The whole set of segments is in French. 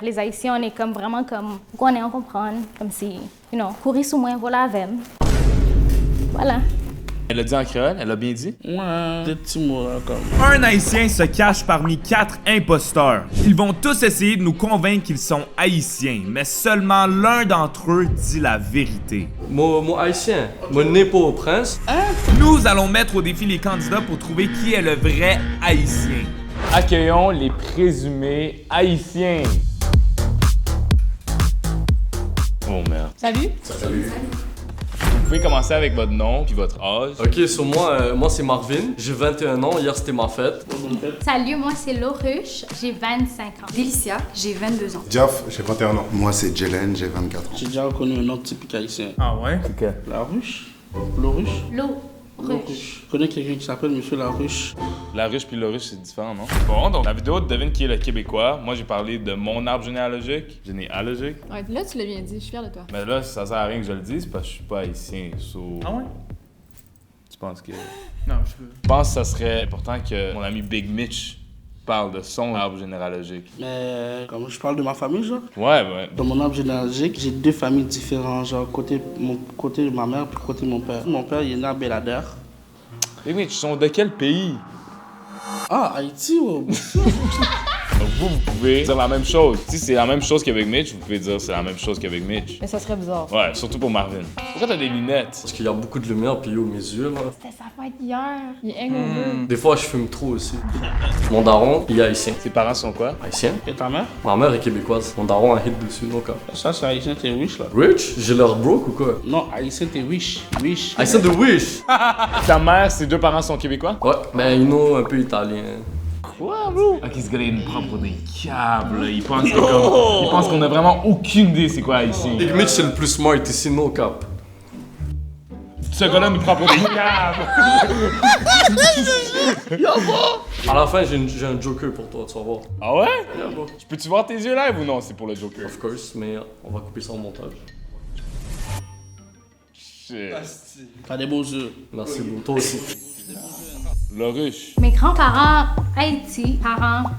Les Haïtiens, on est comme vraiment comme, on est en comprendre, comme si, courir sous moi, voilà avec. Voilà. Elle a dit en créole, elle a bien dit. Ouais, des petits mots là, comme. Un Haïtien se cache parmi 4 imposteurs. Ils vont tous essayer de nous convaincre qu'ils sont haïtiens, mais seulement l'un d'entre eux dit la vérité. Moi haïtien, moi né pour au prince. Nous allons mettre au défi les candidats pour trouver qui est le vrai haïtien. Accueillons les présumés haïtiens. Oh merde. Salut. Vous pouvez commencer avec votre nom puis votre âge. Ok, sur moi c'est Marvin, j'ai 21 ans, hier c'était ma fête. Salut, moi c'est Lauruche, j'ai 25 ans. Délicia, j'ai 22 ans. Diaf, j'ai 21 ans. Moi, c'est Jelen, j'ai 24 ans. J'ai déjà reconnu un nom typique haïtien. Ah ouais? Ok. La ruche? L'Oruche? Lauruche. Je connais quelqu'un qui s'appelle Monsieur Laruche. La ruche puis le ruche, c'est différent, non? Bon, donc la vidéo devine qui est le Québécois. Moi, j'ai parlé de mon arbre généalogique. Généalogique. Ouais, là, tu l'as bien dit, je suis fière de toi. Mais là, ça sert à rien que je le dise parce que je suis pas haïtien. Ah ouais? Tu penses que... Non, je peux. Je pense que ça serait important que mon ami Big Mitch parle de son arbre généalogique. Mais comme je parle de ma famille, genre, Ouais. dans mon arbre généalogique, j'ai 2 familles différentes, genre côté de ma mère puis côté de mon père. Mon père, il est né à Belader. Big Mitch, ils sont de quel pays? Ah, Haïti, ouais. Donc vous pouvez dire la même chose. Si c'est la même chose qu'avec Mitch, vous pouvez dire c'est la même chose qu'avec Mitch. Mais ça serait bizarre. Ouais, surtout pour Marvin. Pourquoi t'as des lunettes? Parce qu'il y a beaucoup de lumière puis yo, mes yeux là. C'était sa fête hier. Il est hangover. Des fois je fume trop aussi. Mon daron, il est haïtien. Tes parents sont quoi? Haïtien? Et ta mère? Ma mère est québécoise. Mon daron a hit dessus donc. Ça, c'est haïtien, t'es riche, là. Rich? J'ai l'air broke ou quoi? Non, haïtien, t'es riche. Riche. Haïtien de Wish! Ta mère, ses 2 parents sont québécois? Ouais, mais ils ont un peu italien. Quoi, bro? Ok, ce gars-là, il nous prend pour des câbles. Il pense qu'on a vraiment aucune idée c'est quoi haïtien. Big Mitch c'est le plus smart ici, no cap. Ce gars-là nous prend pour des câbles. À la fin, j'ai un joker pour toi, tu vas voir. Ah ouais? Yeah, bro. Peux-tu voir tes yeux live ou non? C'est pour le Joker. Of course, mais on va couper ça au montage. Shit. T'as des beaux yeux. Merci, bro. Toi aussi. Le ruche. Mes grands-parents, Haïti, parents,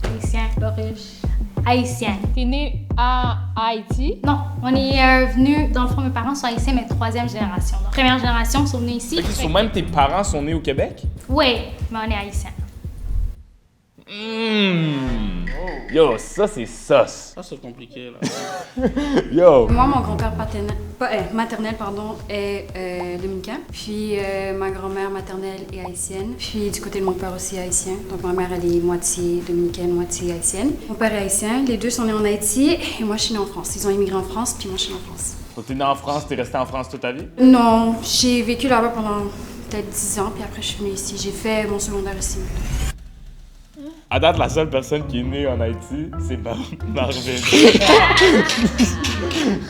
haïtiens, Lauruche, haïtiens. T'es né à Haïti. Non, on est venus, dans le fond, mes parents sont haïtiens, mais 3e génération. Donc, première génération sont venus ici. Ok, so même tes parents sont nés au Québec? Oui, mais on est haïtiens. Yo, ça c'est sauce. Ça, c'est compliqué, là. Yo. Moi, mon grand-père maternel est dominicain. Puis ma grand-mère maternelle est haïtienne. Puis du côté de mon père aussi haïtien. Donc ma mère, elle est moitié dominicaine, moitié haïtienne. Mon père est haïtien. Les 2 sont nés en Haïti et moi, je suis née en France. Ils ont immigré en France, puis moi, je suis née en France. Donc t'es né en France, t'es resté en France toute ta vie? Non, j'ai vécu là-bas pendant peut-être 10 ans, puis après, je suis venue ici. J'ai fait mon secondaire ici. À date, la seule personne qui est née en Haïti, c'est Marvin.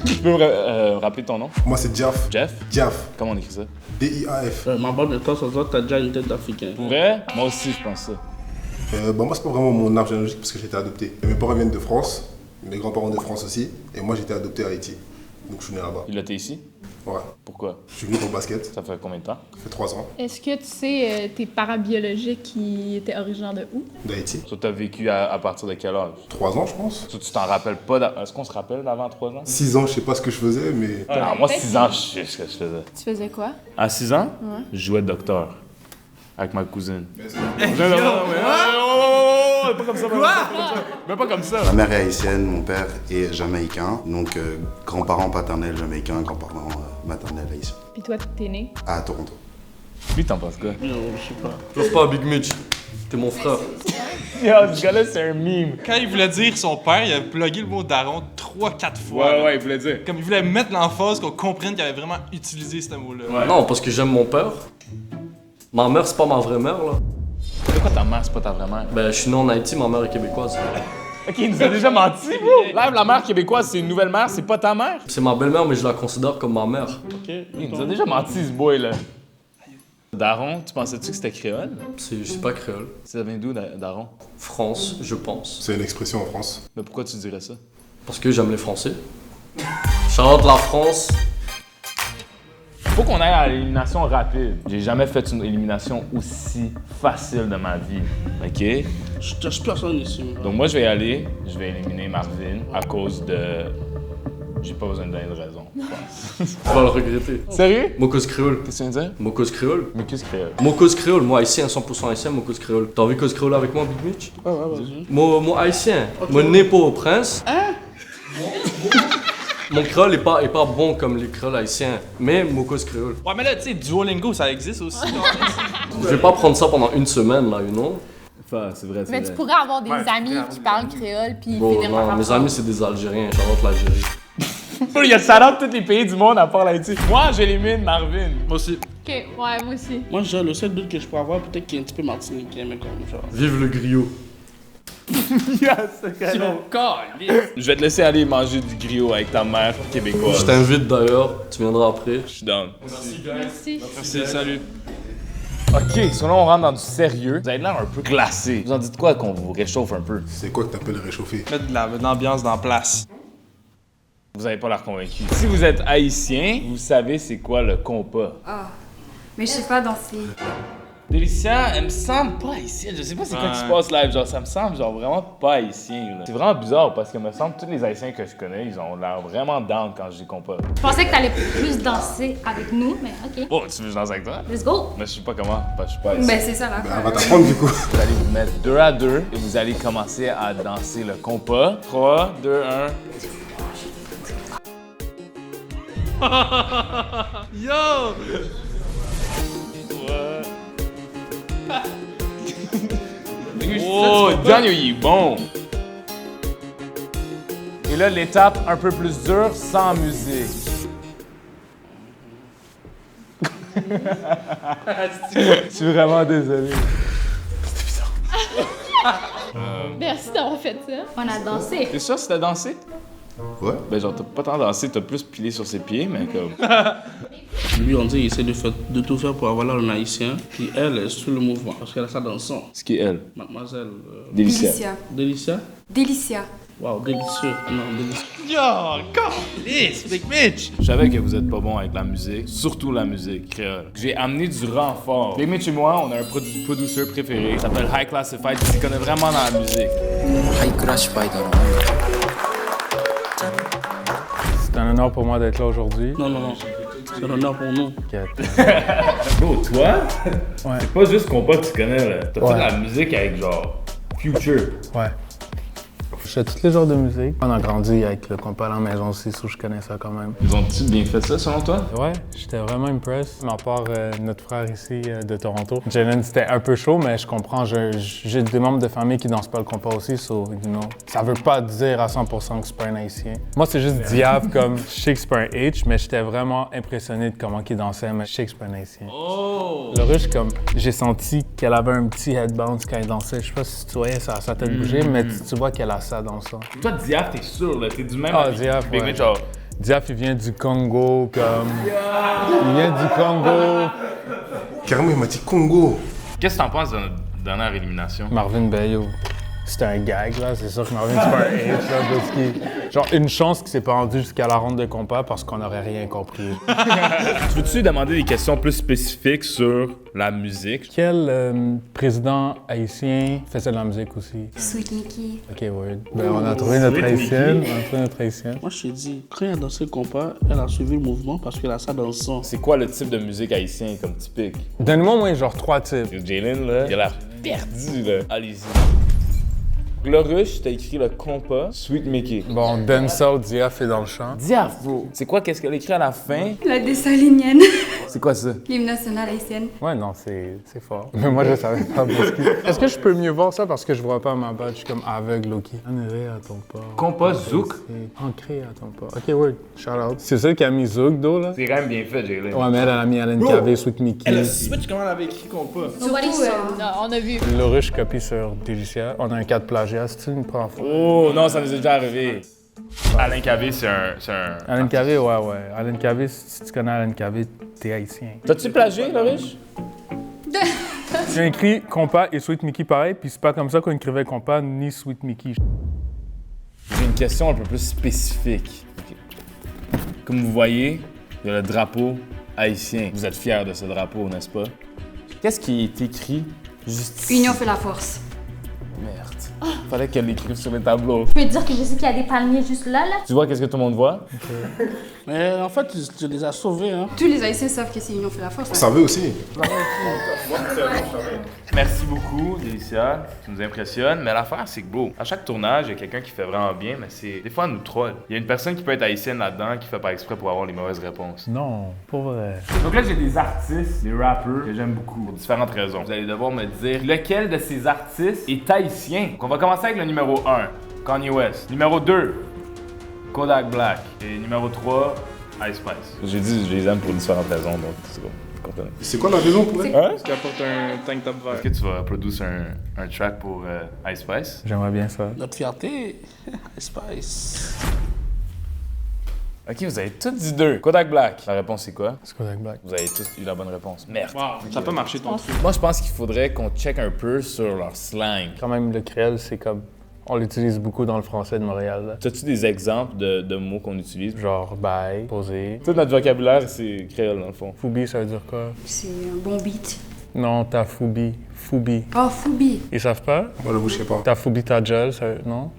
Tu peux me rappeler ton nom? Moi, c'est Diaf. Jeff? Diaf. Comment on écrit ça? D-I-A-F. Ma bonne de toi, ça se voit que t'as déjà une tête d'Africain. Pour vrai? Moi aussi, je pense ça. Moi, c'est pas vraiment mon arbre généalogique parce que j'ai été adopté. Mes parents viennent de France, mes grands-parents de France aussi, et moi, j'ai été adopté à Haïti. Donc, je suis né là-bas. Il a été ici? Ouais. Pourquoi? Je suis venu pour le basket. Ça fait combien de temps? Ça fait 3 ans. Est-ce que tu sais tes parents biologiques qui étaient originaires de où? D'Haïti. So, t'as vécu à partir de quel âge? 3 ans, je pense. So, tu t'en rappelles pas? Est-ce qu'on se rappelle d'avant 3 ans? 6 ans, je sais pas ce que je faisais, mais. Ah, moi, 6 ans, je sais ce que je faisais. Tu faisais quoi? À 6 ans? Ouais. Je jouais docteur. Avec ma cousine. Pas comme ça, mais pas comme ça. Ma mère est haïtienne, mon père est jamaïcain, donc grands-parents paternels jamaïcains, grands-parents maternels haïtiens. Puis toi, t'es né? À Toronto. Lui, t'en penses quoi? Je sais pas. J'ose pas Big Mitch. T'es mon frère. Yo, ce gars-là, c'est un meme. Quand il voulait dire son père, il avait plugué le mot daron 3-4 fois. là. Ouais, il voulait dire. Comme il voulait mettre l'emphase qu'on comprenne qu'il avait vraiment utilisé ce mot-là. Non, parce que j'aime mon père. Ma mère, c'est pas ma vraie mère, là. Pourquoi ta mère, c'est pas ta vraie mère? Ben, je suis né en Haïti, ma mère est québécoise. Ok, il nous a déjà menti, bro! Là, la mère québécoise, c'est une nouvelle mère, c'est pas ta mère? C'est ma belle-mère, mais je la considère comme ma mère. Ok. Il nous a déjà menti, ce boy, là. Daron, tu pensais-tu que c'était créole? C'est pas créole. Ça vient d'où, Daron? France, je pense. C'est une expression en France. Mais pourquoi tu dirais ça? Parce que j'aime les Français. Charlotte la France. Faut qu'on aille à l'élimination rapide. J'ai jamais fait une élimination aussi facile de ma vie. OK? Je touche personne ici. Donc moi, je vais y aller. Je vais éliminer Marvin à cause de... J'ai pas besoin de donner de raison, je pense. Tu vas le regretter. Sérieux? Mocos créole. Qu'est-ce que tu viens de dire? Mocos créole. Mais qu'est-ce que Mocos créole, moi haïtien, 100% haïtien, Mocos créole. T'as envie cause créole avec moi, Big Mitch? Ouais, vas-y. Moi haïtien. Moi né pas au prince. Hein? Mon créole est pas bon comme les créoles haïtiens, mais Mocos créole. Ouais, mais là, tu sais, Duolingo, ça existe aussi. Je vais pas prendre ça pendant une semaine, là, you know? Enfin, c'est vrai, c'est Mais tu pourrais avoir des amis qui parlent créole puis Bon, finir par non, mes apprendre. amis, c'est des Algériens, j'invente l'Algérie. Il y a ça dans tous les pays du monde à part l'Haïti. Moi, j'élimine Marvin. Moi aussi. Ok, ouais, moi aussi. Moi, genre, le seul doute que je peux avoir, peut-être qu'il est un petit peu martiniquais, mais comme genre. Vive le griot. Je vais te laisser aller manger du griot avec ta mère québécoise. Je t'invite d'ailleurs, tu viendras après. Je suis down. Merci. Merci, salut. OK, so là, on rentre dans du sérieux. Vous avez l'air un peu glacé. Vous en dites quoi qu'on vous réchauffe un peu? C'est quoi que t'appelles réchauffer? Mettre de l'ambiance dans la place. Vous avez pas l'air convaincu. Si vous êtes haïtien, vous savez c'est quoi le compas. Ah, mais je sais pas danser. Délicia, elle me semble pas haïtienne. Je sais pas c'est quoi qui se passe live. Genre, ça me semble genre vraiment pas haïtien. Là. C'est vraiment bizarre parce que me semble tous les haïtiens que je connais, ils ont l'air vraiment down quand je dis compas. Je pensais que t'allais plus danser avec nous, mais ok. Oh, tu veux que je danse avec toi? Let's go! Mais je sais pas comment, parce que je suis pas haïtien. Ben, c'est ça là. Elle va t'apprendre du coup. Vous allez vous mettre 2 à 2 et vous allez commencer à danser le compas. 3, 2, 1. Yo! Oh, Daniel, il est bon! Et là, l'étape un peu plus dure, sans musique. Je suis vraiment désolé. Merci d'avoir fait ça. On a dansé. T'es sûr que t'as dansé? Ouais. Ben genre, t'as pas tant dansé, t'as plus pilé sur ses pieds, mais comme... Lui, on dit qu'il essaie de tout faire pour avoir l'air d'un haïtien. Puis elle est sous le mouvement parce qu'elle a ça dans le sang. Ce qui est elle. Mademoiselle. Délicia. Délicia? Délicia. Waouh, délicieux. Non, délicieux. Yo! Calice, Big Mitch! Je savais que vous êtes pas bon avec la musique, surtout la musique créole. J'ai amené du renfort. Big Mitch et moi, on a un producer préféré. Il s'appelle High Classified, il s'y connaît vraiment dans la musique. C'est un honneur pour moi d'être là aujourd'hui. Non, non, non. C'est un honneur pour nous. Bro, toi, Ouais. c'est pas juste compas que tu connais, là. T'as fait Ouais. de la musique avec genre Future. Ouais. Je fais tous les genres de musique. On a grandi avec le compas à la maison aussi, so je connais ça quand même. Ils ont-ils bien fait ça, selon toi? Ouais, j'étais vraiment impressed. À part notre frère ici de Toronto. Jalen, c'était un peu chaud, mais je comprends. J'ai des membres de famille qui dansent pas le compas aussi, so, you know. Ça veut pas dire à 100% que c'est pas un haïtien. Moi, c'est juste Diab comme je sais que c'est pas un H, mais j'étais vraiment impressionné de comment il dansait, mais je sais que c'est pas un haïtien. Oh! Le rush, comme j'ai senti qu'elle avait un petit head bounce quand elle dansait. Je sais pas si tu voyais sa tête bouger, mais tu vois qu'elle a ça dans ça. Toi, Diap, t'es sûr, là? T'es du même Ah, avec Diap, Big ouais. Mitch, genre... Diap, il vient du Congo, comme. Il vient du Congo. Carrément, il m'a dit Congo. Qu'est-ce que t'en penses de notre dernière élimination? Marvin Bayo. C'était un gag, là. C'est sûr que Marvin, c'est pas un hit, là, parce qu'il... Genre, une chance qu'il s'est pas rendu jusqu'à la ronde de compas parce qu'on n'aurait rien compris. Peux-tu demander des questions plus spécifiques sur la musique? Quel président haïtien faisait de la musique aussi? Sweet Mickey. OK, word. Ben, on a trouvé notre haïtienne. On a trouvé notre haïtienne. Moi, je t'ai dit, quand elle a dansé le compas, elle a suivi le mouvement parce qu'elle a ça dans le sang. C'est quoi le type de musique haïtien comme typique? Donne-moi, moi, genre 3 types. Jalen, là, il a l'air perdu, là. Allez-y. Glorush, t'as écrit le compas, Sweet Mickey. Bon, Denzel Diaf est dans le chant. Diaf, bro! C'est quoi, qu'est-ce qu'elle écrit à la fin? La dessalinienne. C'est quoi ça? L'hymne national haïtienne. Ouais, non, c'est fort. Mais moi, je savais pas parce que... Est-ce que je peux mieux voir ça parce que je vois pas ma badge? Je suis comme aveugle, OK. Ancré à ton pas. Compas Zouk? Ancré à ton pas. OK, word. Shout out. C'est celle qui a mis Zouk, d'eau, là? C'est quand même bien fait, Jalen. Ouais, mais elle a mis Alain KV, Sweet Mickey. Elle a switch comment elle avait écrit compas. Nobody saw. Non, on a vu. Le rush copie sur Delicia. On a un cas de plagiat. C'est une première fois. Oh, non, ça nous est déjà arrivé. Alain Cavé, c'est un... Alain KV, ouais. Alain KV, si tu connais Alain KV, t'es haïtien. T'as-tu plagié, Glorush? J'ai écrit compas et Sweet Mickey pareil, puis c'est pas comme ça qu'on écrivait compas ni Sweet Mickey. J'ai une question un peu plus spécifique. Ok. Comme vous voyez, il y a le drapeau haïtien. Vous êtes fiers de ce drapeau, n'est-ce pas? Qu'est-ce qui est écrit juste ici? Union fait la force. Merde. Fallait qu'elle l'écrive sur les tableaux. Je peux te dire que je sais qu'il y a des palmiers juste là. Tu vois qu'est-ce que tout le monde voit? Mais en fait, tu les as sauvés. Hein. Tous les Haïtiens savent que c'est Union fait la force. On savait aussi. Merci beaucoup, Délicia. Tu nous impressionnes. Mais l'affaire, c'est que, bro, à chaque tournage, il y a quelqu'un qui fait vraiment bien, mais c'est des fois, elle nous troll. Il y a une personne qui peut être haïtienne là-dedans qui fait pas exprès pour avoir les mauvaises réponses. Non, pour vrai. Donc là, j'ai des artistes, des rappers que j'aime beaucoup pour différentes raisons. Vous allez devoir me dire lequel de ces artistes est haïtien. Donc on va commencer avec le numéro 1, Kanye West. Numéro 2, Kodak Black. Et numéro 3, Ice Spice. J'ai dit je les aime pour différentes raisons, donc c'est bon. C'est quoi la raison pour elle? Hein? Parce qu'elle porte un tank top vert. Est-ce que tu vas produire un track pour Ice Spice? J'aimerais bien ça. Notre fierté, Spice. Ok, vous avez tous dit 2. Kodak Black. La réponse c'est quoi? C'est Kodak Black. Vous avez tous eu la bonne réponse. Merde. Wow, ça peut marcher ton truc. Moi je pense qu'il faudrait qu'on check un peu sur leur slang. Quand même, le créole, c'est comme... On l'utilise beaucoup dans le français de Montréal. Là. As-tu des exemples de mots qu'on utilise? Genre bye, poser. Tout notre vocabulaire, c'est créole dans le fond. Foubi, ça veut dire quoi? C'est un bon beat. Non, t'as foubi. Foubi. Oh, Foubi. Ils savent pas? Moi, je sais pas. T'as foubi ta gueule, ça... non?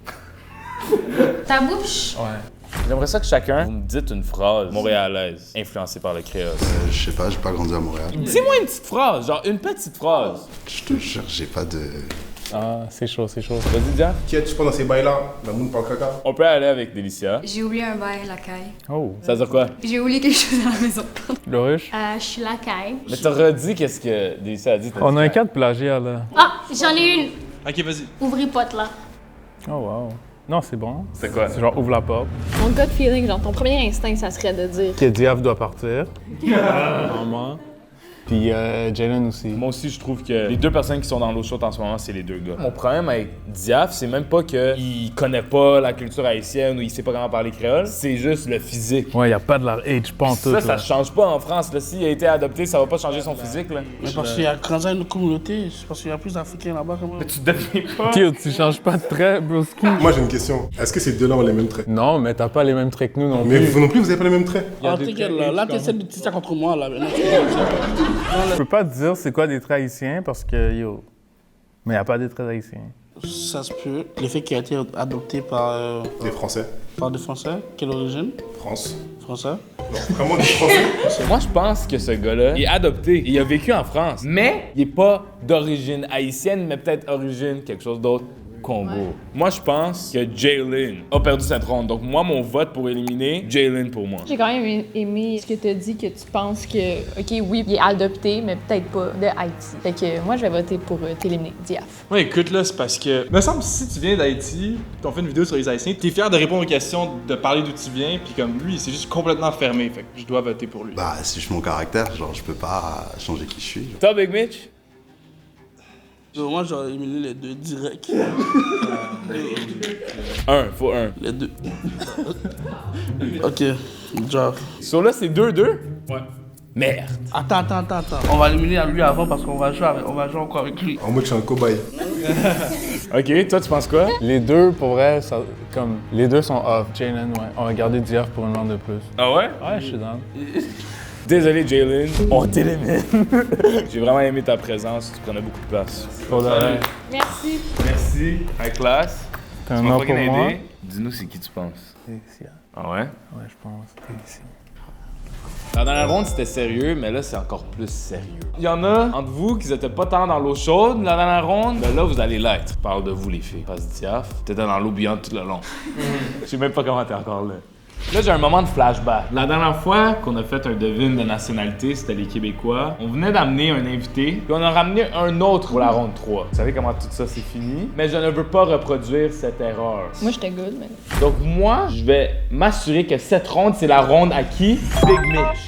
Ta bouche? Ouais. J'aimerais ça que chacun vous me dites une phrase montréalaise influencée par le créole. Je sais pas, j'ai pas grandi à Montréal. Dis-moi une petite phrase, genre une petite phrase. Je te jure, j'ai pas de... Ah, c'est chaud, c'est chaud. Vas-y, Dia. Qui est-tu pas dans ces bails-là? La moune parle caca. On peut aller avec Délicia. J'ai oublié un bail, la caille. Oh. Ça veut dire quoi? J'ai oublié quelque chose à la maison. Le ruche? Je suis la caille. Mais t'as redit qu'est-ce que Délicia a dit. On a un cas de plagiat, là. Ah, j'en ai une. Ok, vas-y. Ouvri-pote, là. Oh, wow. Non, c'est bon. C'est quoi? C'est genre, ouvre la porte. Mon gut feeling, genre ton premier instinct, ça serait de dire Que Diaf doit partir. Normalement. Puis Jalen aussi. Moi aussi, je trouve que les deux personnes qui sont dans l'eau chaude en ce moment, c'est les deux gars. Mon problème avec Diaf, c'est même pas qu'il connaît pas la culture haïtienne ou il sait pas comment parler créole, c'est juste le physique. Ouais, y a pas de la age pantoute. Ça change pas en France. Là, s'il a été adopté, ça va pas changer son physique. Là. Mais parce qu'il y a grandi dans une communauté, c'est parce qu'il y a plus d'Africains là-bas quand même. Mais tu deviens pas. Yo, tu changes pas de trait, broski. Moi, j'ai une question. Est-ce que ces deux-là ont les mêmes traits? Non, mais t'as pas les mêmes traits que nous non Mais plus. vous non plus, vous avez pas les mêmes traits? Ah, t'inquiète, là, t'essaies de tirer ça contre moi, là. Je peux pas te dire c'est quoi des traits haïtiens parce que, yo... Mais y a pas des traits haïtiens. Ça se peut. Le fait qu'il a été adopté par... Des Français. Par des Français. Quelle origine? France. Français. Non, vraiment des Français. Moi, je pense que ce gars-là, il est adopté. Il a vécu en France. Mais il est pas d'origine haïtienne, mais peut-être origine quelque chose d'autre. Congo. Ouais. Moi, je pense que Jalen a perdu cette ronde. Donc, moi, mon vote pour éliminer, Jalen pour moi. J'ai quand même aimé ce que tu as dit, que tu penses que, OK, oui, il est adopté, mais peut-être pas de Haïti. Fait que moi, je vais voter pour t'éliminer, Diaf. Ouais, écoute, là, c'est parce que... me semble si tu viens d'Haïti, t'as fait une vidéo sur les Haïtiens, t'es fier de répondre aux questions, de parler d'où tu viens, puis comme lui, c'est juste complètement fermé. Fait que je dois voter pour lui. Bah, c'est juste mon caractère. Genre, je peux pas changer qui je suis. Toi, Big Mitch? Moi, j'aurais éliminé les deux directs. Faut un. Les deux. Ok, genre. Sur là, c'est 2-2? Ouais. Merde. Attends. On va éliminer à lui avant parce qu'on va jouer encore avec lui. En mode, je suis un cobaye. Ok, toi, tu penses quoi? Les deux, pour vrai, ça, comme... Les deux sont off. Jalen, ouais. On va garder Diaf pour une ronde de plus. Ah ouais? Ouais, je suis down. Désolé, Jalen. On t'élimine. J'ai vraiment aimé ta présence. Tu prenais beaucoup de place. Salut. Merci. Merci. High class. T'as Tu un m'as nom pas pour moi? aidé. Dis-nous c'est qui tu penses. Délicia. Ah ouais? Ouais, je pense. Délicia. La dernière ronde, c'était sérieux, mais là, c'est encore plus sérieux. Il y en a entre vous qui étaient pas tant dans l'eau chaude la dernière ronde, mais là, vous allez l'être. Je parle de vous, les filles. Parce que Diaf, t'étais dans l'eau bouillante tout le long. Je sais même pas comment t'es encore là. Là, j'ai un moment de flashback. La dernière fois qu'on a fait un devine de nationalité, c'était les Québécois. On venait d'amener un invité, puis on a ramené un autre pour la ronde 3. Vous savez comment tout ça s'est fini? Mais je ne veux pas reproduire cette erreur. Moi, j'étais good, mais... Donc moi, je vais m'assurer que cette ronde, c'est la ronde à qui? Big Mitch.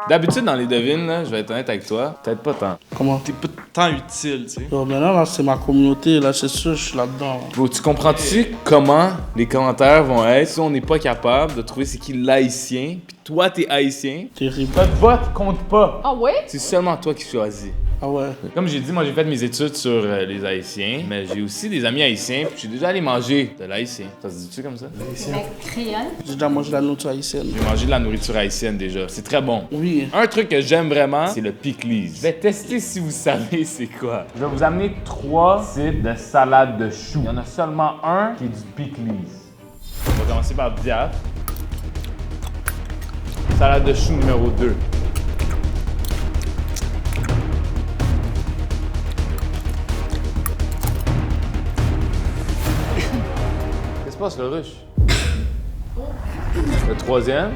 D'habitude, dans les devines, là, je vais être honnête avec toi, peut-être pas tant. Comment? T'es pas tant utile, tu sais. Bon, maintenant, là, c'est ma communauté, là, c'est sûr, je suis là-dedans. Bro, tu comprends-tu comment les commentaires vont être si on n'est pas capable de trouver c'est qui l'haïtien, puis toi, t'es haïtien? Terrible. Votre vote compte pas. Ah ouais? C'est seulement toi qui choisis. Ah ouais. Comme j'ai dit, moi j'ai fait mes études sur les Haïtiens, mais j'ai aussi des amis haïtiens, puis je suis déjà allé manger de l'haïtien. Ça se dit-tu comme ça? Créole. J'ai déjà mangé la nourriture haïtienne. J'ai mangé de la nourriture haïtienne déjà. C'est très bon. Oui. Un truc que j'aime vraiment, c'est le pickles. Je vais tester si vous savez c'est quoi. Je vais vous amener 3 types de salade de choux. Il y en a seulement un qui est du pickles. On va commencer par Diaf. Salade de choux numéro 2. Qu'est-ce qui se passe, le rush? Le 3e.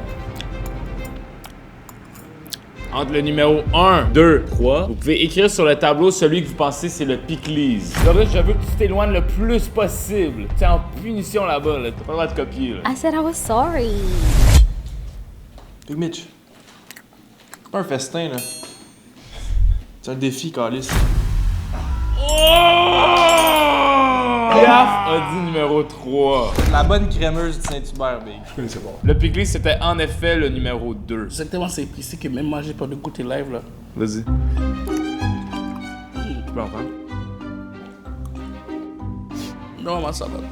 Entre le numéro 1, 2, 3, vous pouvez écrire sur le tableau celui que vous pensez c'est le pickles. Le rush, je veux que tu t'éloignes le plus possible. T'es en punition là-bas, là. T'as pas le droit de copier, là. I said I was sorry. Big Mitch. C'est pas un festin, là. C'est un défi, Calis. Diaf a dit numéro 3. La bonne crémeuse du Saint-Hubert, Big. Je connaissais pas. Le pickles, c'était en effet le numéro 2. C'est tellement épicé que même moi, j'ai peur de goûter live, là. Vas-y. Tu peux en prendre? Non, ma salade.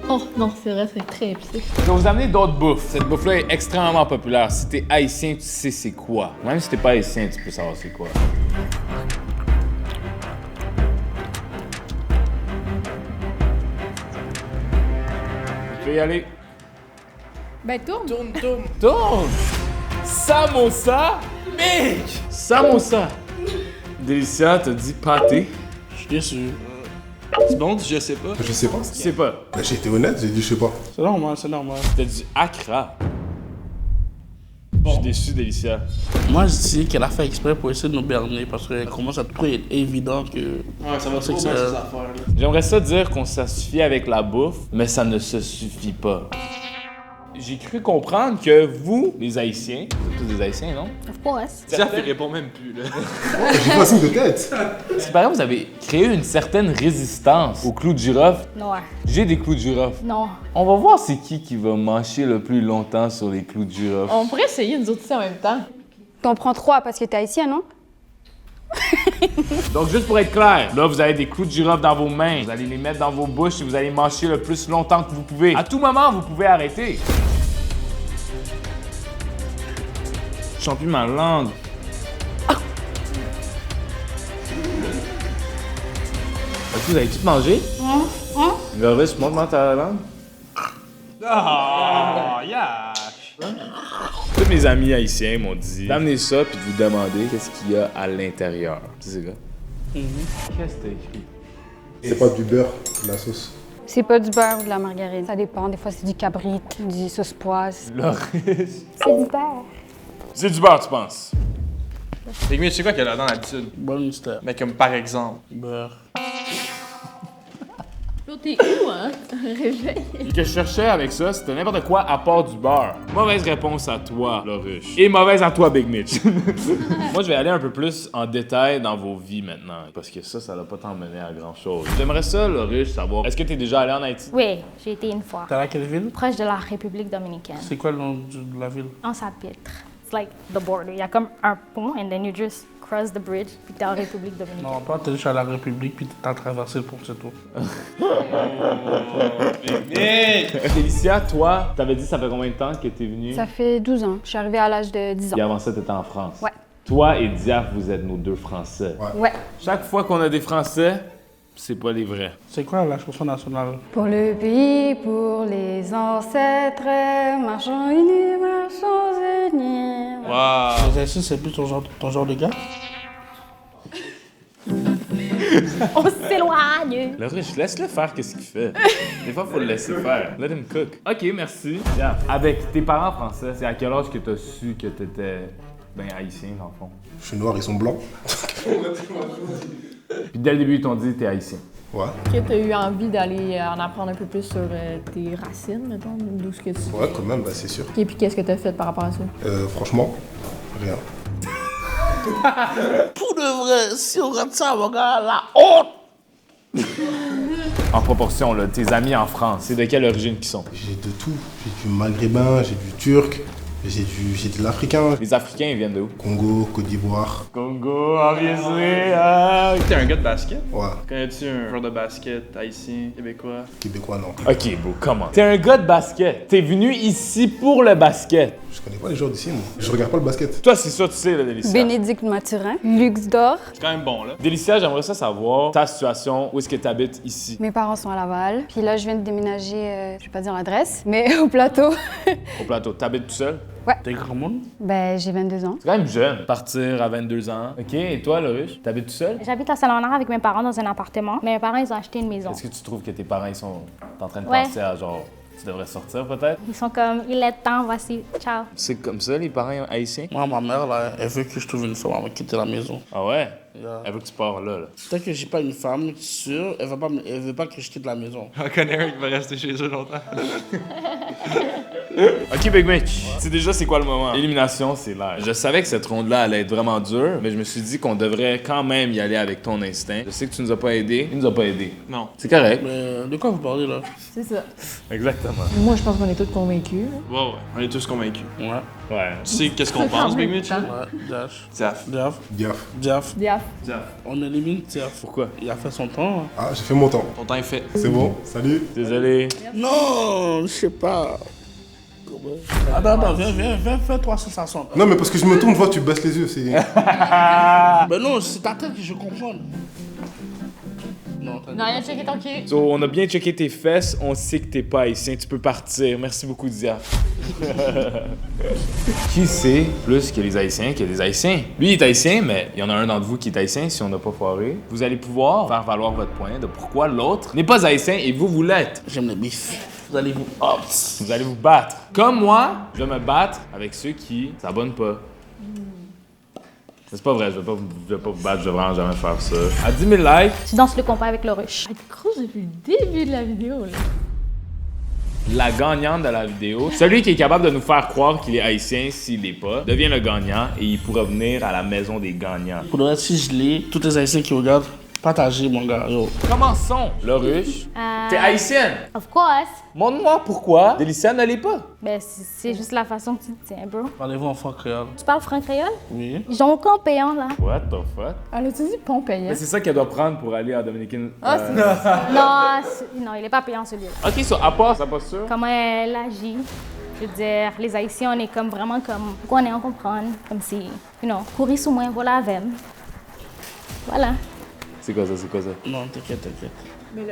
Oh non, c'est vrai, c'est très épicé. Je vais vous amener d'autres bouffes. Cette bouffe-là est extrêmement populaire. Si t'es haïtien, tu sais c'est quoi. Même si t'es pas haïtien, tu peux savoir c'est quoi. Tu peux y aller. Ben, tourne. Tourne! Samosa! Mec! Samosa! Délicia t'a dit pâté. Je suis déçu. C'est bon, je sais pas. Je sais pas. Tu sais pas. Bah, j'ai été honnête, j'ai dit je sais pas. C'est normal, c'est normal. T'as dit Accra. Je suis déçu, Délicia. Moi, je dis qu'elle a fait exprès pour essayer de nous berner parce qu'elle commence à trop être évident que. Ouais, ça va trop bien, ces affaires-là. J'aimerais ça dire qu'on s'assuffit avec la bouffe, mais ça ne se suffit pas. J'ai cru comprendre que vous, les Haïtiens, vous êtes tous des Haïtiens, non? Of course. Diaf, il répond même plus, là. J'ai pas signe de tête. C'est pareil, vous avez créé une certaine résistance aux clous de girofle. Non. J'ai des clous de girofle. Non. On va voir c'est qui va mâcher le plus longtemps sur les clous de girofle. On pourrait essayer nous autres aussi en même temps. T'en prends 3 parce que t'es haïtien, non? Donc, juste pour être clair, là, vous avez des clous de girofle dans vos mains. Vous allez les mettre dans vos bouches et vous allez mâcher le plus longtemps que vous pouvez. À tout moment, vous pouvez arrêter. Je sens plus ma langue. Ok, vous avez tout mangé? Loris, montre-moi ta langue. Ah, yeah! Tous mes amis haïtiens m'ont dit d'amener ça puis de vous demander qu'est-ce qu'il y a à l'intérieur. Tu sais, gars? Qu'est-ce que t'as écrit? C'est pas du beurre, de la sauce. C'est pas du beurre ou de la margarine. Ça dépend. Des fois, c'est du cabrit, du sauce poisse. Loris. C'est du beurre. C'est du beurre, tu penses? Big Mitch, c'est quoi qu'elle a dans l'habitude? Bon mystère. Mais comme par exemple. Beurre. Là, t'es où, hein? Réveille. Ce que je cherchais avec ça, c'était n'importe quoi à part du beurre. Mauvaise réponse à toi, Loruche. Et mauvaise à toi, Big Mitch. Moi, je vais aller un peu plus en détail dans vos vies maintenant. Parce que ça l'a pas tant mené à grand-chose. J'aimerais ça, Loruche, savoir, est-ce que t'es déjà allé en Haïti? Oui, j'ai été une fois. T'es à quelle ville? Proche de la République dominicaine. C'est quoi le nom de la ville? En Saint-Pitre. It's like the border. Il y a comme un pont, and then you just cross the bridge, puis t'es en République dominicaine. Non, toi, t'es déjà à la République, puis t'as traversé le pont, c'est tout. Félicia, toi, t'avais dit ça fait combien de temps que t'es venue? Ça fait 12 ans. Je suis arrivée à l'âge de 10 ans. Et avant ça, t'étais en France. Ouais. Toi et Diaf, vous êtes nos deux Français. Ouais. Chaque fois qu'on a des Français, c'est pas les vrais. C'est quoi la chanson nationale? Pour le pays, pour les ancêtres, marchons unis, marchons unis. Wow! L'exercice, c'est plus ton genre de gars? On s'éloigne! Le riche, laisse-le faire qu'est-ce qu'il fait. Des fois, faut le laisser faire. Let him cook. Ok, merci. Diaf, avec tes parents français, c'est à quel âge que t'as su que t'étais haïtien, dans le fond? Je suis noir, ils sont blancs. Puis dès le début, ils t'ont dit t'es haïtien. Ouais. Est-ce que t'as eu envie d'aller en apprendre un peu plus sur tes racines, mettons, d'où ce que tu... Ouais, quand même, bah, c'est sûr. Et puis qu'est-ce que t'as fait par rapport à ça? Franchement, rien. Pour de vrai, si on regarde ça, mon gars, la honte! En proportion, là, tes amis en France, c'est de quelle origine qu'ils sont? J'ai de tout. J'ai du maghrébin, j'ai du turc, J'ai de l'Africain. Les Africains, ils viennent de où? Congo, Côte d'Ivoire. Congo, obviously. T'es un gars de basket? Ouais. Connais-tu un joueur de basket haïtien, québécois? Québécois, non. Ok, bro, comment? T'es un gars de basket. T'es venu ici pour le basket. Je connais pas les joueurs d'ici, moi. Je regarde pas le basket. Toi, c'est ça, tu sais, là, Délicia. Bénédicte Mathurin, Luxe d'or. C'est quand même bon, là. Délicia, j'aimerais ça savoir ta situation, où est-ce que tu habites ici? Mes parents sont à Laval. Puis là, je viens de déménager, je vais pas dire l'adresse, mais au plateau. Au plateau. T'habites tout seul? Ouais. T'es grand monde? Ben, j'ai 22 ans. C'est quand même jeune. Partir à 22 ans. Ok, et toi, Laurish? T'habites tout seul? J'habite à Saint-Léonard avec mes parents dans un appartement. Mais mes parents, ils ont acheté une maison. Est-ce que tu trouves que tes parents, ils sont en train de Ouais. penser à genre, tu devrais sortir peut-être? Ils sont comme, il est temps, voici, ciao. C'est comme ça, les parents haïtiens? Moi, ma mère, là, elle veut que je trouve une femme, elle va quitter la maison. Ah ouais? Yeah. Elle veut que tu pars là. Tant que j'ai pas une femme sûre, elle veut pas que je quitte la maison. On connaît un qui va rester chez eux longtemps. Ok, Big Mitch. Tu sais déjà c'est quoi le moment? L'élimination, c'est l'air. Je savais que cette ronde-là allait être vraiment dure, mais je me suis dit qu'on devrait quand même y aller avec ton instinct. Je sais que tu nous as pas aidé. Il nous a pas aidé. Non. C'est correct. Mais de quoi vous parlez, là? C'est ça. Exactement. Moi, je pense qu'on est tous convaincus. Ouais, ouais. On est tous convaincus. Ouais. Ouais. Tu sais qu'est-ce qu'on pense, Big Mitch? Ouais, Diaf. Zaf. Diaf. Diaf. Diaf. Diaf. Zaf. On élimine Diaf. Pourquoi? Il a fait son temps. Hein. Ah, j'ai fait mon temps. Ton temps est fait. C'est bon, salut. Désolé. Non, je sais pas. Attends, viens, fais 360. Non, mais parce que je me tourne, vois, tu baisses les yeux, c'est... Ben non, c'est ta tête que je comprends. Non, Non, il a checké ton cul. So, on a bien checké tes fesses, on sait que t'es pas haïtien, tu peux partir. Merci beaucoup, Diaf. Qui sait plus que les haïtiens qu'il y a des haïtiens? Lui, il est haïtien, mais il y en a un d'entre vous qui est haïtien si on n'a pas foiré. Vous allez pouvoir faire valoir votre point de pourquoi l'autre n'est pas haïtien et vous l'êtes. J'aime le bif. Vous allez vous... Oh, Vous allez vous battre. Comme moi, je vais me battre avec ceux qui s'abonnent pas. C'est pas vrai, je vais pas vous battre, je vais vraiment jamais faire ça. À 10 000 likes, Tu danses le compas avec le rush. Elle crouse depuis le début de la vidéo, là. la gagnante de la vidéo, celui qui est capable de nous faire croire qu'il est haïtien s'il l'est pas, devient le gagnant et il pourra venir à la maison des gagnants. Pour le reste, si je l'ai, tous les haïtiens qui regardent, partagez, mon gars. Yo. Commençons. Laurish, t'es haïtienne. Of course. Montre-moi pourquoi Délicia ne l'est pas. Ben, c'est juste la façon que tu te tiens, bro. Parlez-vous en franc créole? Tu parles franc créole? Oui. Ils ont aucun payant, là. What the fuck? Elle a-tu dit pont payant? Mais c'est ça qu'elle doit prendre pour aller à Dominicaine. Ah, Non, il est pas payant, celui-là. Ok, so, à part sa posture. Comment elle agit. Je veux dire, les Haïtiens, on est comme vraiment comme... Pourquoi on est en comprendre? Comme si, courir sous moi, voilà avec. Voilà. C'est quoi ça? Non, t'inquiète.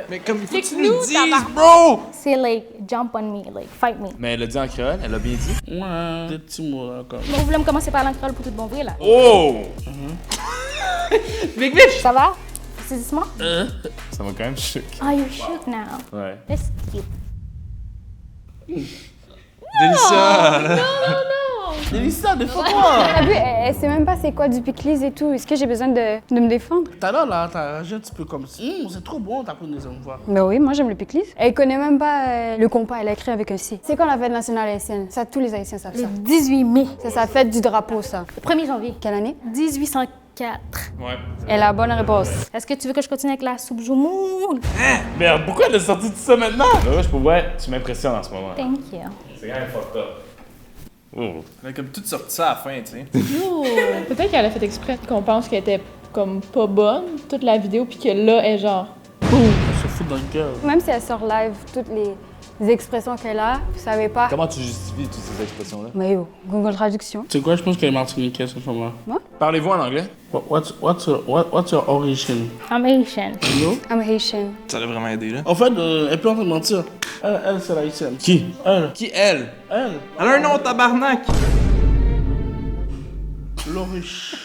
Mais comme il faut que tu Explique-nous, nous dises, tabarnak. bro! C'est like, jump on me, like, fight me. Mais elle a dit en créole, elle a bien dit. Ouais, des petits mots, là, comme... Vous voulez me commencer par l'encrole pour tout bon vrai, là? Oh! Big Mitch! Ça va? Saisissement? Ça m'a quand même choqué. Are you shook now? Ouais. Let's keep. Délicia! Délissa, défends-toi! T'as vu, elle sait même pas c'est quoi du pickles et tout. Est-ce que j'ai besoin de me défendre? Tout à l'heure, là, t'as réagi un petit peu comme si... c'est trop bon, t'as pris une deuxième fois. Ben oui, moi j'aime le pickles. Elle connaît même pas le compas, elle a écrit avec un C. C'est quand la fête nationale haïtienne? Ça, tous les haïtiens savent Le ça. 18 mai. C'est sa fête du drapeau, ça. Le 1er janvier. Quelle année? 1804. Ouais. Elle a la bonne réponse. Est-ce que tu veux que je continue avec la soupe joumoule? Merde, pourquoi elle a sorti tout ça maintenant? Laurish, pour vrai, tu m'impressionnes en ce moment. Thank you. C'est quand même fucked up. Oh. Elle a comme tout sorti ça à la fin, tu sais. Peut-être qu'elle a fait exprès qu'on pense qu'elle était comme pas bonne, toute la vidéo, puis que là, elle est genre... Elle se fout dans le cœur. Même si elle sort live, toutes les expressions qu'elle a, vous savez pas. Comment tu justifies toutes ces expressions-là? Mais yo, Google Traduction. Tu sais quoi, je pense qu'elle est martiniquaise, cette femme-là. Parlez-vous en anglais? What's your origin? I'm Asian. You know? I'm Haitian. Ça l'a vraiment aidé, là. En fait, elle peut en train de mentir. Elle c'est l'haïtienne. Qui? Elle. Qui, elle? Elle. Elle a un nom, tabarnak! Laurish.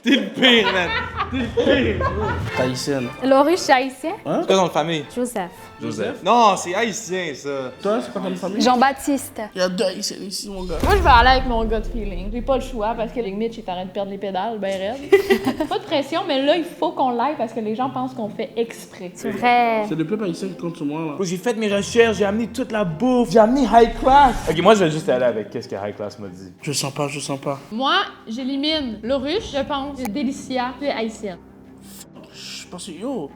T'es le pire, man! T'es le pire! T'es haïtienne. Laurish, c'est haïtien? C'est quoi ton famille? Joseph. Joseph. Non, c'est haïtien, ça. Toi, c'est pas comme famille? Jean-Baptiste. Il y a deux haïtiennes ici, mon gars. Moi, je vais aller avec mon gut feeling. J'ai pas le choix parce que Big Mitch est en train de perdre les pédales, ben raide. Pas de pression, mais là, il faut qu'on l'aille parce que les gens pensent qu'on fait exprès. C'est vrai. C'est le peuple haïtien qui compte sur moi, là. J'ai fait mes recherches, j'ai amené toute la bouffe, j'ai amené High Class. Ok, moi je vais juste aller avec qu'est-ce que High Class m'a dit. Je sens pas. Moi, j'élimine Laurish, je pense, Délicia, puis haïtienne. Je pense que yo.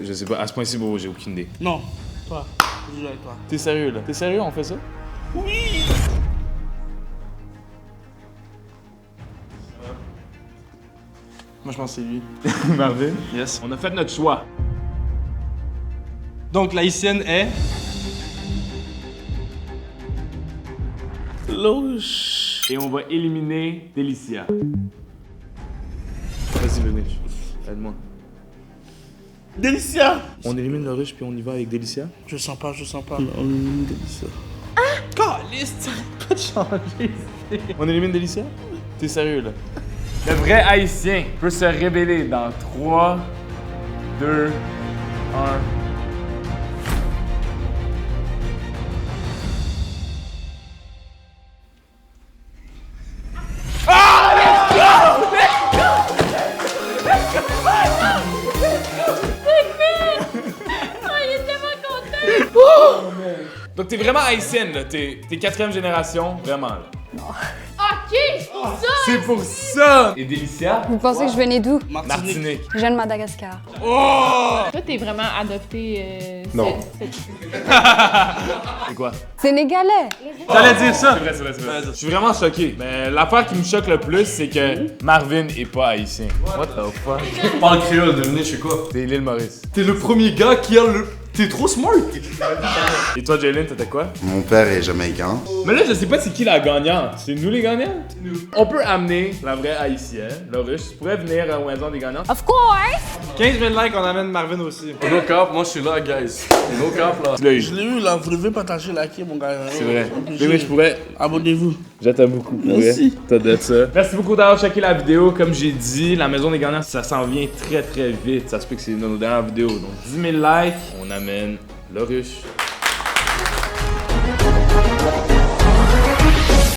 Je sais pas, à ce point-ci, bro, j'ai aucune idée. Non, toi. Je joue avec toi. T'es sérieux là? T'es sérieux, on fait ça? Oui! Moi, je pense que c'est lui. Marvin? Yes. On a fait notre choix. Donc, l'haïtienne est. Louche. Et on va éliminer Delicia. Vas-y, le Mitch. Aide-moi. Delicia. On élimine le rush puis on y va avec Delicia? Je sens pas. On élimine Delicia. Caliste, pas de changer. On élimine Delicia? T'es sérieux, là? Le vrai haïtien peut se révéler dans 3, 2, 1... Donc t'es vraiment haïtienne, là. T'es 4e génération, vraiment, là. Ok, c'est pour ça! C'est pour ça! Et Delicia? Vous pensez que je venais d'où? Martinique. Je viens de Madagascar. Oh! Toi, t'es vraiment adopté. Non. C'est quoi? Sénégalais. J'allais dire ça. C'est vrai. Je suis vraiment choqué. Mais l'affaire qui me choque le plus, c'est que Marvin est pas haïtien. What the fuck? Je parle créole, devinez, je suis quoi? T'es l'île Maurice. T'es le premier gars qui a le. T'es trop smart! Et toi, Jalen, t'étais quoi? Mon père est jamaïcain. Mais là, je sais pas c'est qui la gagnante. C'est nous les gagnants? C'est nous. On peut amener la vraie haïtienne, le russe, pourrait venir à la maison des gagnants. Of course! 15 000 likes, on amène Marvin aussi. No cap, moi je suis là, guys. No cap là. Tu l'as eu. Je l'ai eu là, vous devez partager, liker mon gars. C'est vrai. Mais je pourrais. Abonnez-vous. J'attends beaucoup. Merci. T'as de ça. Merci beaucoup d'avoir checké la vidéo. Comme j'ai dit, la maison des gagnants, ça s'en vient très très vite. Ça se peut que c'est dans nos dernières vidéos. Donc 10 000 likes, on amène le russe.